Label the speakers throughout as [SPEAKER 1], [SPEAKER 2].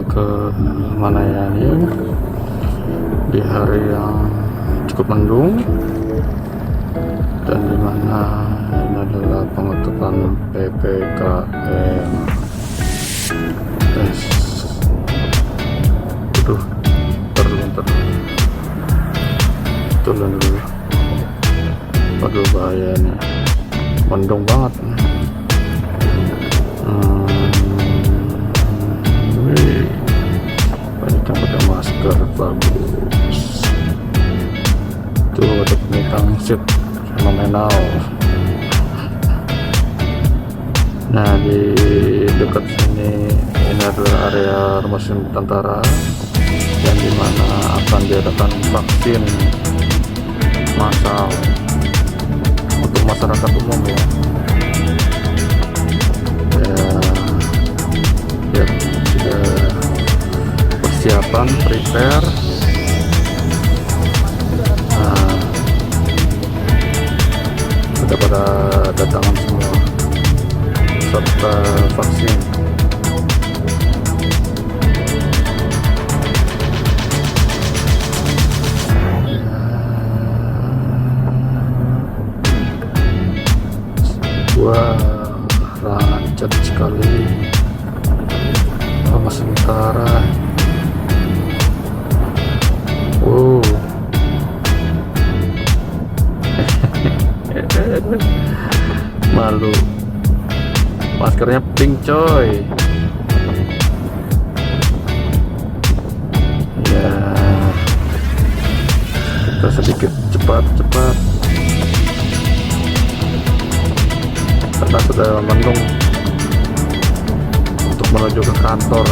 [SPEAKER 1] ke mana ya ini, di hari yang cukup mendung, dan dimana ini adalah penutupan PPKM. Guys, aduh, bentar turun dulu. Waduh, bahaya nih, mendung banget. Banyak yang pakai masker, bagus. Tuh ada pemitang seat fenomenal. Nah, di dekat sini ini adalah area rumah sakit tentara yang dimana akan diadakan vaksin massal untuk masyarakat umum ya. Sudah persiapan, prepare. Nah, sudah pada datangan semua serta vaksin. Wah, rancet sekali rumah sementara. Wow. Malu, maskernya pink coy. Ya, kita sedikit cepat karena sudah mendung untuk menuju ke kantor.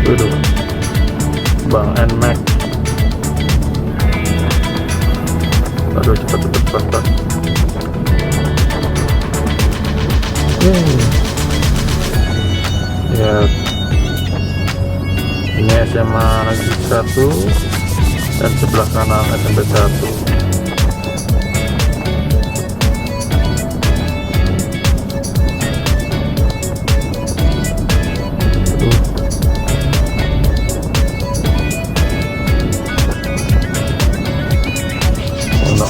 [SPEAKER 1] Waduh, Bang Nmax. Aduh, cepat. Ya, ini SMA Negeri 1 dan sebelah kanan SMP 1.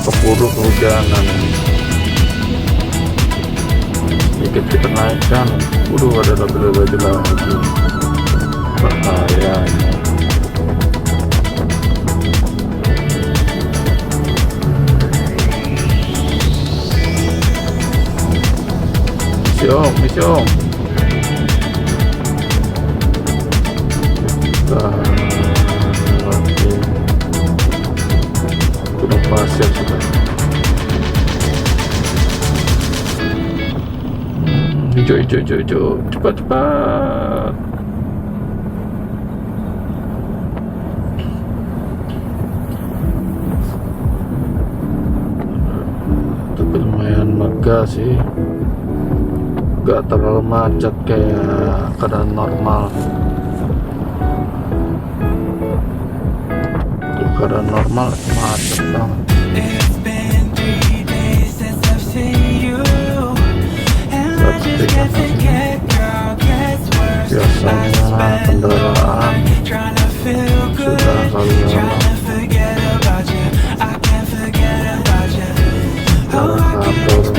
[SPEAKER 1] Keburu kehujanan, sedikit kita naikkan. Ada label-label lagi, bahaya. Misi om. Kita lagi gunung pasir sudah. Hijau, cepat. Tapi lumayan megah sih, gak terlalu macet kayak keadaan normal. Keadaan normal macet banget. Biasanya kendaraan sudah lalu lalang kantor.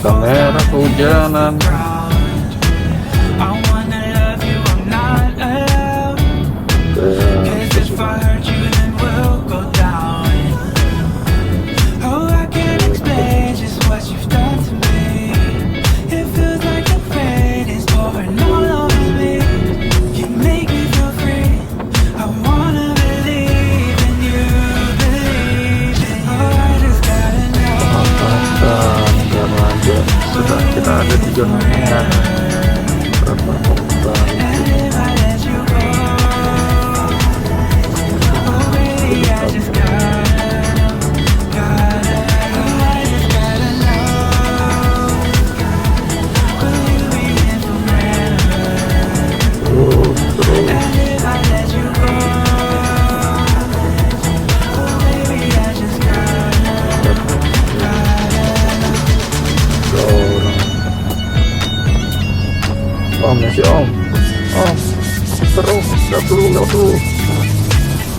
[SPEAKER 1] Kamera kehujanan. Om masih om. Terus lewat dulu.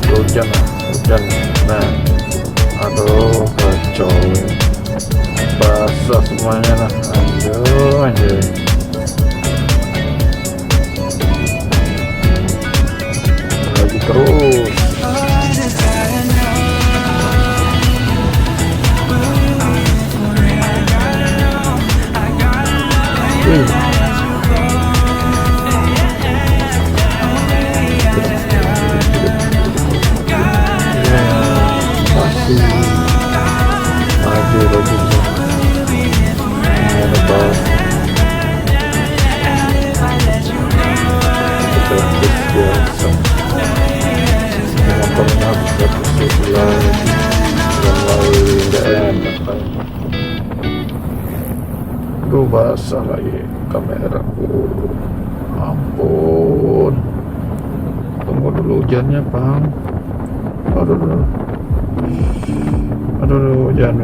[SPEAKER 1] Hujan. Nah, aduh kacau. Basah semuanya lah. Anjay. Lagi terus. Aduh basah lagi kameraku, ampun. Tunggu dulu hujannya bang. Aduh hujan.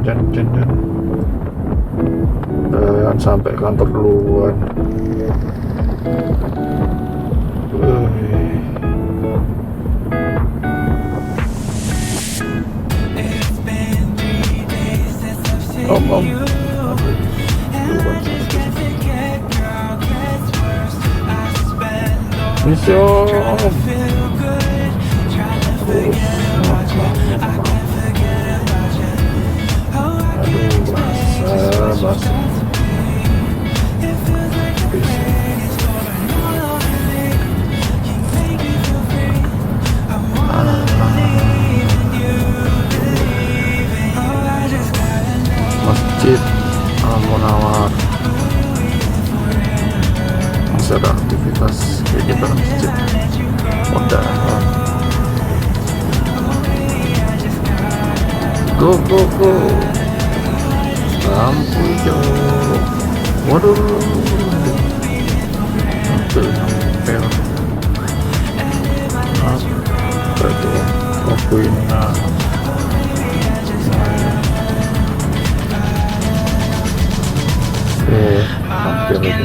[SPEAKER 1] Dan sampai kantor duluan. Om. Misyo. Aduh basah. Masjid Al-Munawar masih ada aktivitas kayak gitu masjid. Udah go lampu hijau. Waduh sampai apa itu lampu ini. Hampir aja.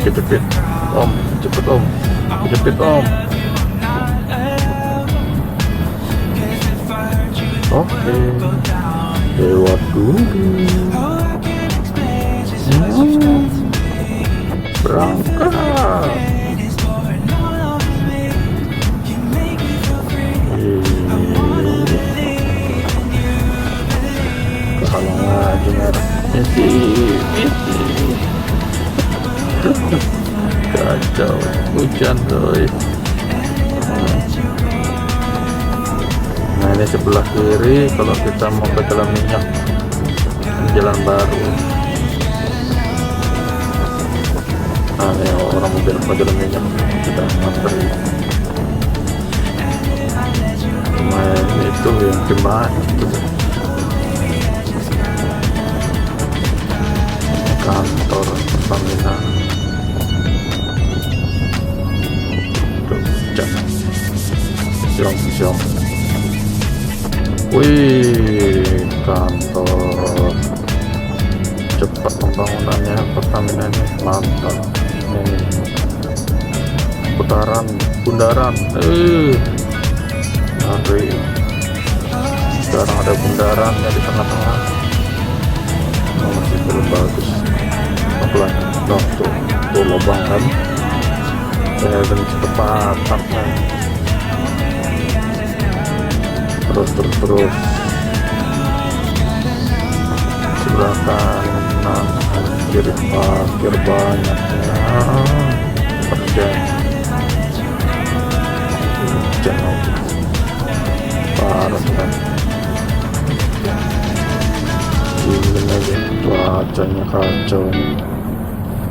[SPEAKER 1] Kejepit. Om, cepet om. Oke, lewat dulu. Berangkat. Kehalang lagi merah. Kacau, hujan tuh. Nah ini sebelah kiri kalau kita mau ke jalan minyak, jalan baru. Nah ini orang mobil ke jalan minyak kita ngantri. Lumayan itu yang gimana itu. Kantor Kamera. Siang. Wih, kantor cepat pembangunannya Pertamina ini mantap. Ini bundaran. Ngeri. Sekarang ada bundarannya di tengah-tengah. Masih belum bagus. Pelan. Tuh lubang kan. Saya dan cepat kan. Terus sebelah kanan kiri parkir banyaknya. Hujan parah kan. Dingin aja, cuacanya kacau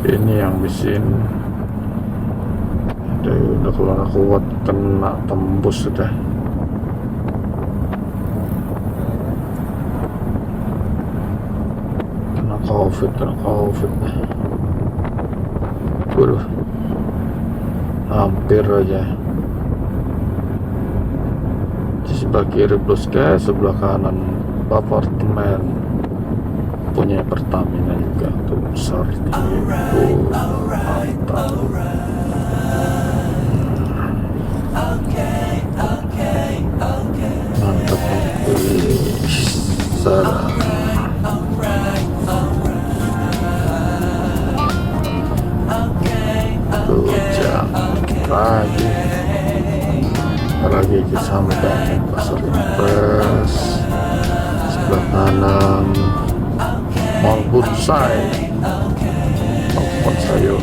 [SPEAKER 1] ini yang bikin. Udah keluar kuat, kena tembus sudah. Kena covid nih. Waduh, hampir aja. Di sebelah kiri blue sky, sebelah kanan apartemen. punya Pertamina juga tuh besar nih. Mantap. Mantap nih. Serang. Hujan lagi sampai pasar impres sebelah kanan mall Budsai maupun sayur.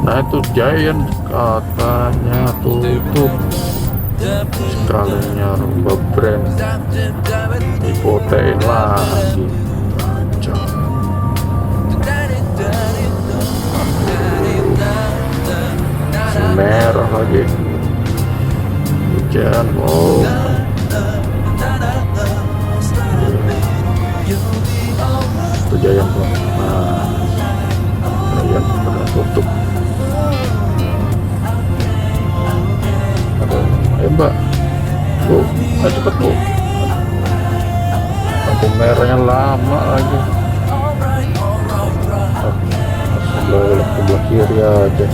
[SPEAKER 1] Nah itu Giant katanya tutup, sekalinya rubah brand hipotein lagi. Kacau. Merah lagi hujan. Oh itu Giant tuh. Nah Giant udah tutup. Mbak bu, cepet bu, lampu merahnya lama lagi. Sebelah kiri aja.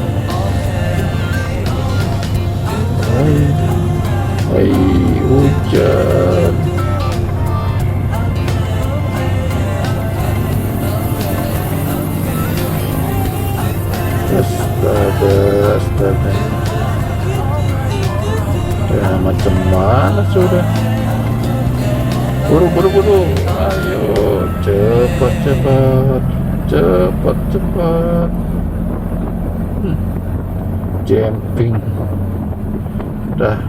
[SPEAKER 1] Hai hujan. Astaga. Ya macam mana sudah. Buru. Ayo cepat. Jumping. Dah.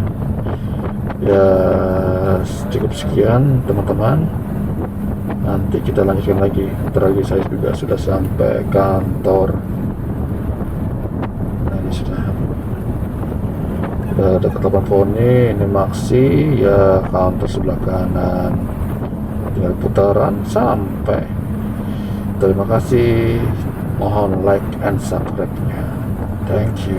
[SPEAKER 1] Ya cukup sekian teman-teman. Nanti kita lanjutkan lagi. Terakhir saya juga sudah sampai kantor. Nah ini sudah dekat telepon ini Maxi ya, counter sebelah kanan, tinggal putaran sampai. Terima kasih, mohon like and subscribe nya. Thank you.